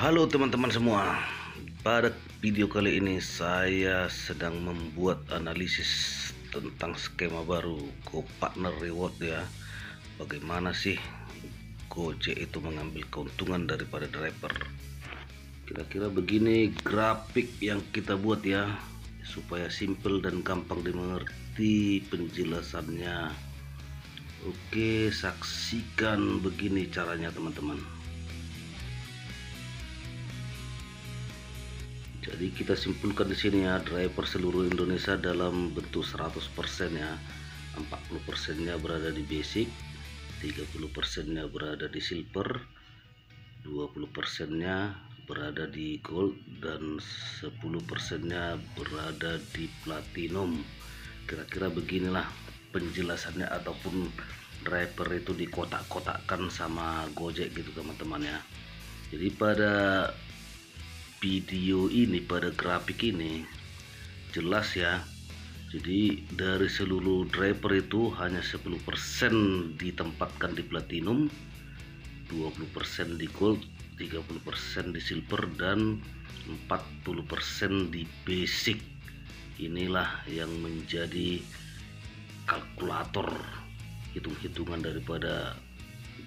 Halo teman-teman semua, pada video kali ini saya sedang membuat analisis tentang skema baru GoPartner Reward ya. Bagaimana sih Gojek itu mengambil keuntungan daripada driver. Kira-kira begini grafik yang kita buat ya, supaya simple dan gampang dimengerti penjelasannya. Oke, saksikan begini caranya teman-teman. Jadi kita simpulkan di sini ya, driver seluruh Indonesia dalam bentuk 100% ya. 40%-nya berada di basic, 30%-nya berada di silver, 20%-nya berada di gold, dan 10%-nya berada di platinum. Kira-kira beginilah penjelasannya, ataupun driver itu dikotak-kotakkan sama Gojek gitu teman-teman ya. Jadi pada video ini, pada grafik ini jelas ya. Jadi dari seluruh driver itu hanya 10% ditempatkan di platinum, 20% di gold, 30% di silver, dan 40% di basic. Inilah yang menjadi kalkulator hitung-hitungan daripada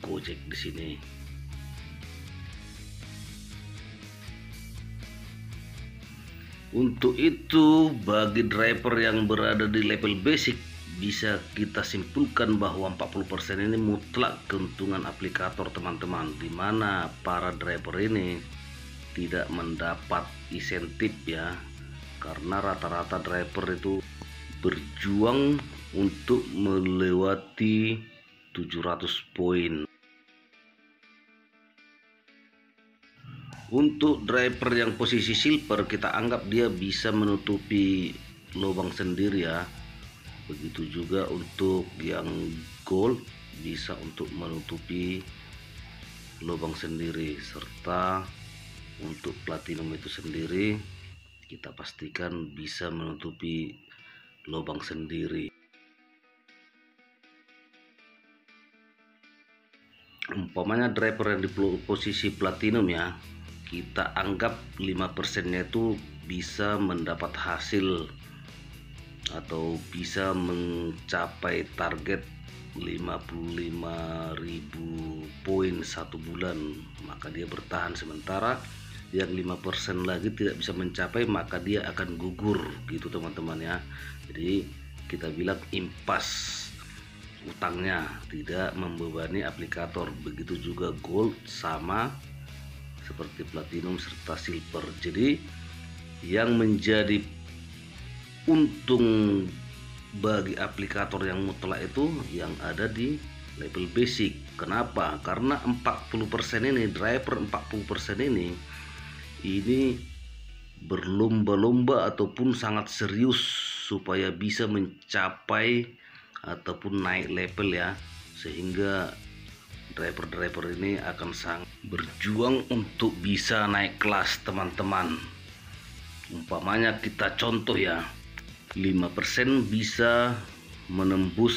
Gojek di sini. Untuk itu, bagi driver yang berada di level basic, bisa kita simpulkan bahwa 40% ini mutlak keuntungan aplikator teman-teman, di mana para driver ini tidak mendapat insentif ya, karena rata-rata driver itu berjuang untuk melewati 700 poin. Untuk driver yang posisi silver, kita anggap dia bisa menutupi lubang sendiri ya. Begitu juga untuk yang gold, bisa untuk menutupi lubang sendiri. Serta untuk platinum itu sendiri, kita pastikan bisa menutupi lubang sendiri. Umpamanya driver yang di posisi platinum ya, kita anggap 5%-nya itu bisa mendapat hasil atau bisa mencapai target 55.000 poin satu bulan, maka dia bertahan. Sementara yang 5% lagi tidak bisa mencapai, maka dia akan gugur gitu teman-teman ya. Jadi kita bilang impas utangnya, tidak membebani aplikator. Begitu juga gold sama seperti platinum serta silver. Jadi yang menjadi untung bagi aplikator yang mutlak itu yang ada di level basic. Kenapa? Karena 40% ini, driver 40% ini berlomba-lomba ataupun sangat serius supaya bisa mencapai ataupun naik level ya, sehingga driver-driver ini akan sangat berjuang untuk bisa naik kelas teman-teman. Umpamanya kita contoh ya, 5% bisa menembus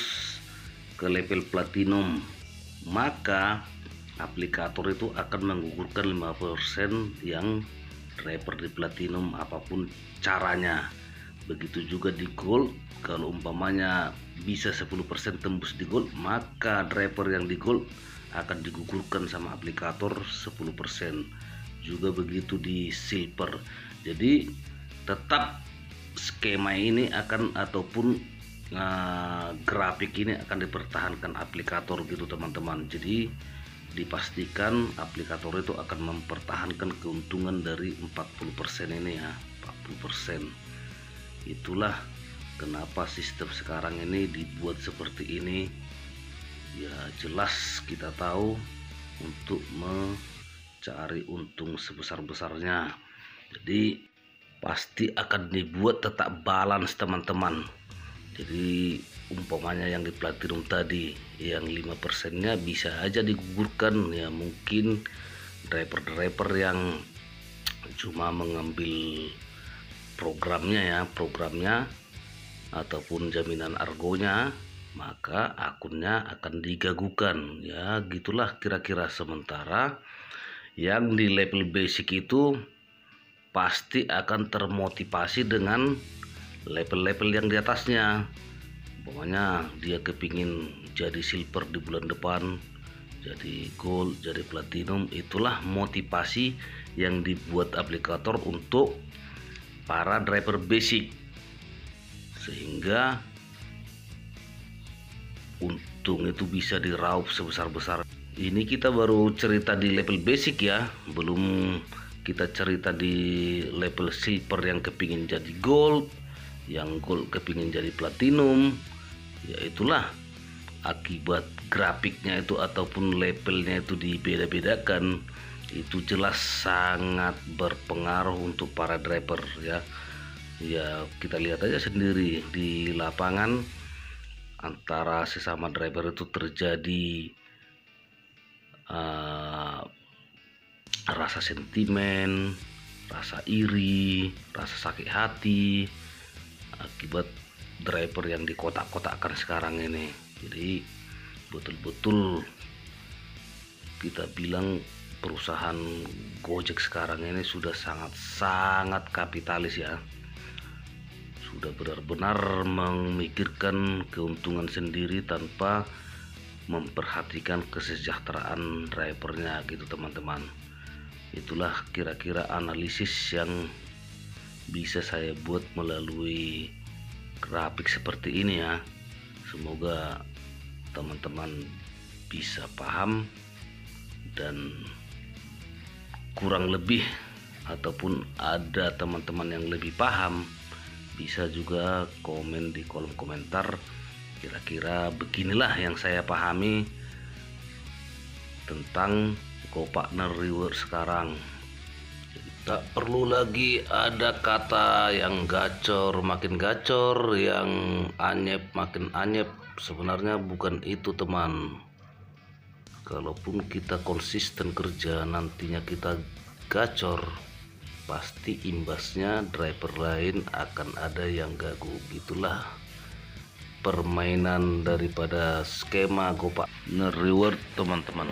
ke level platinum, maka aplikator itu akan menggugurkan 5% yang driver di platinum apapun caranya. Begitu juga di gold, kalau umpamanya bisa 10% tembus di gold, maka driver yang di gold akan digugurkan sama aplikator 10%. Juga begitu di silver. Jadi tetap skema ini akan, ataupun grafik ini akan dipertahankan aplikator gitu teman-teman. Jadi dipastikan aplikator itu akan mempertahankan keuntungan dari 40% ini ya, 40%. Itulah kenapa sistem sekarang ini dibuat seperti ini ya. Jelas kita tahu untuk mencari untung sebesar-besarnya, jadi pasti akan dibuat tetap balance teman-teman. Jadi umpamanya yang di platinum tadi, yang 5%-nya bisa aja digugurkan ya. Mungkin driver-driver yang cuma mengambil programnya ataupun jaminan argonya, maka akunnya akan digagukan ya. Gitulah kira-kira. Sementara yang di level basic itu pasti akan termotivasi dengan level-level yang di atasnya. Pokoknya dia kepingin jadi silver di bulan depan, jadi gold, jadi platinum. Itulah motivasi yang dibuat aplikator untuk para driver basic, sehingga untung itu bisa diraup sebesar-besar. Ini kita baru cerita di level basic ya, belum kita cerita di level silver yang kepingin jadi gold, yang gold kepingin jadi platinum. Ya itulah akibat grafiknya itu ataupun levelnya itu dibeda-bedakan, itu jelas sangat berpengaruh untuk para driver ya. Ya kita lihat aja sendiri di lapangan, antara sesama driver itu terjadi rasa sentimen, rasa iri, rasa sakit hati akibat driver yang dikotak-kotakkan sekarang ini. Jadi betul-betul kita bilang perusahaan Gojek sekarang ini sudah sangat kapitalis ya, sudah benar-benar memikirkan keuntungan sendiri tanpa memperhatikan kesejahteraan drivernya gitu teman-teman. Itulah kira-kira analisis yang bisa saya buat melalui grafik seperti ini ya. Semoga teman-teman bisa paham, dan kurang lebih ataupun ada teman-teman yang lebih paham bisa juga komen di kolom komentar. Kira-kira beginilah yang saya pahami tentang GoPartner Reward sekarang. Tak perlu lagi ada kata yang gacor makin gacor, yang anyep makin anyep. Sebenarnya bukan itu teman. Kalaupun kita konsisten kerja, nantinya kita gacor, pasti imbasnya driver lain akan ada yang gagu. Gitulah permainan daripada skema GoPartner Reward teman-teman.